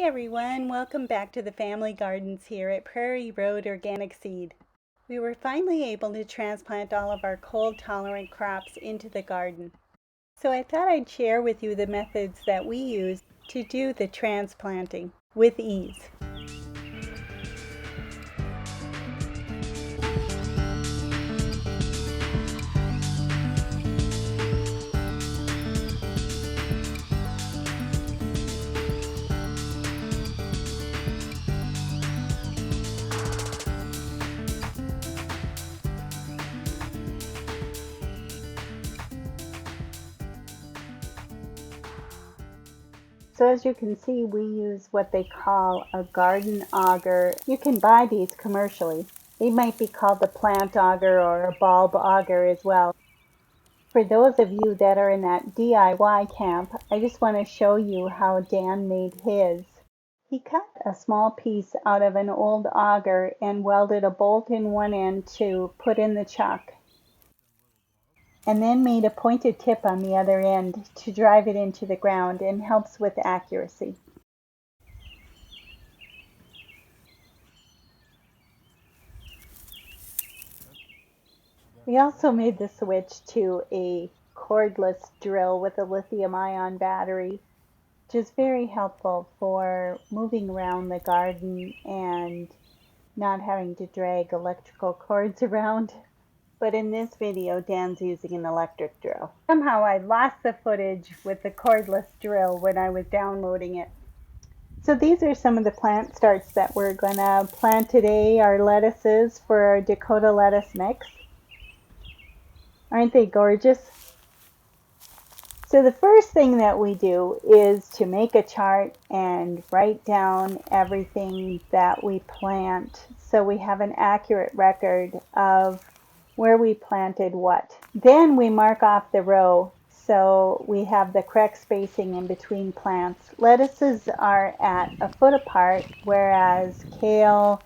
everyone, welcome back to the family gardens here at Prairie Road Organic Seed. We were finally able to transplant all of our cold-tolerant crops into the garden. So I thought I'd share with you the methods that we use to do the transplanting with ease. So as you can see, we use what they call a garden auger. You can buy these commercially. They might be called the plant auger or a bulb auger as well. For those of you that are in that DIY camp, I just want to show you how Dan made his. He cut a small piece out of an old auger and welded a bolt in one end to put in the chuck, and then made a pointed tip on the other end to drive it into the ground, and helps with accuracy. We also made the switch to a cordless drill with a lithium-ion battery, which is very helpful for moving around the garden and not having to drag electrical cords around. But in this video, Dan's using an electric drill. Somehow I lost the footage with the cordless drill when I was downloading it. So these are some of the plant starts that we're going to plant today, our lettuces for our Dakota lettuce mix. Aren't they gorgeous? So the first thing that we do is to make a chart and write down everything that we plant so we have an accurate record of where we planted what. Then we mark off the row so we have the correct spacing in between plants. Lettuces are at a foot apart, whereas kale,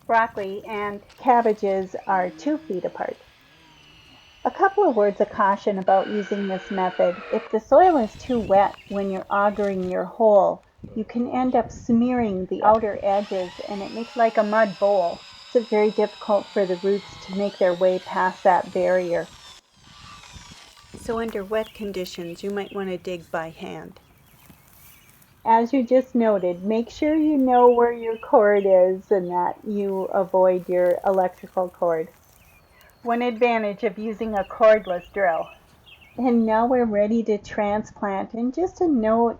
broccoli, and cabbages are 2 feet apart. A couple of words of caution about using this method. If the soil is too wet when you're augering your hole, you can end up smearing the outer edges and it makes like a mud bowl. It's very difficult for the roots to make their way past that barrier. So under wet conditions, you might want to dig by hand. As you just noted, make sure you know where your cord is and that you avoid your electrical cord. One advantage of using a cordless drill. And now we're ready to transplant. And just a note,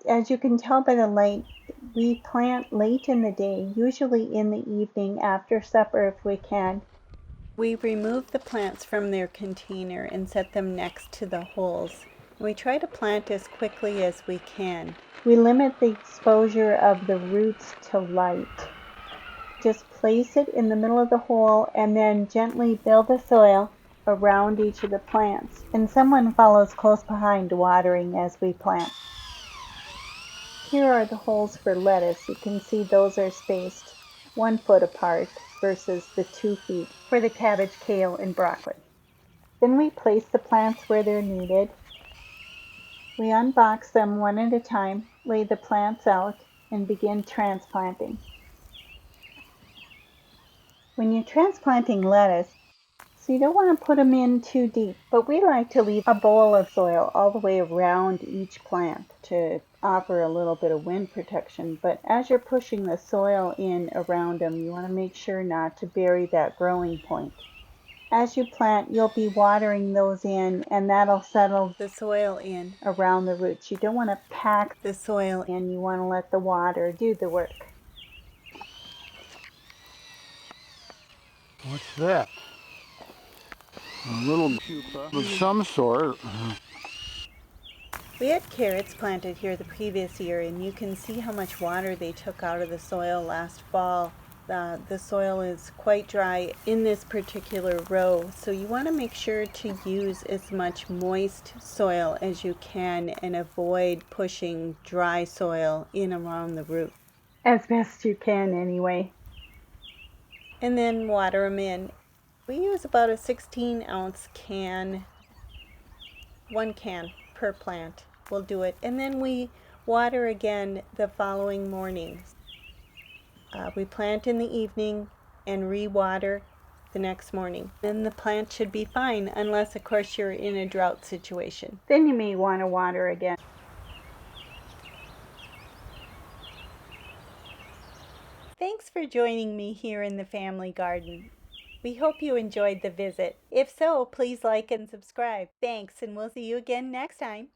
as you can tell by the light, we plant late in the day, usually in the evening after supper if we can. We remove the plants from their container and set them next to the holes. We try to plant as quickly as we can. We limit the exposure of the roots to light. Just place it in the middle of the hole and then gently build the soil around each of the plants. And someone follows close behind watering as we plant. Here are the holes for lettuce. You can see those are spaced 1 foot apart versus the 2 feet for the cabbage, kale, and broccoli. Then we place the plants where they're needed. We unbox them one at a time, lay the plants out, and begin transplanting. When you're transplanting lettuce, so you don't want to put them in too deep, but we like to leave a bowl of soil all the way around each plant to offer a little bit of wind protection. But as you're pushing the soil in around them, you want to make sure not to bury that growing point. As you plant, you'll be watering those in, and that'll settle the soil in around the roots. You don't want to pack the soil in, you want to let the water do the work. What's that? A little pupa of some sort. We had carrots planted here the previous year, and you can see how much water they took out of the soil last fall. The soil is quite dry in this particular row, so you want to make sure to use as much moist soil as you can and avoid pushing dry soil in around the root. As best you can anyway. And then water them in. We use about a 16-ounce can, 1 can per plant will do it. And then we water again the following morning. We plant in the evening and re-water the next morning. Then the plant should be fine, unless of course you're in a drought situation. Then you may want to water again. Thanks for joining me here in the family garden. We hope you enjoyed the visit. If so, please like and subscribe. Thanks, and we'll see you again next time.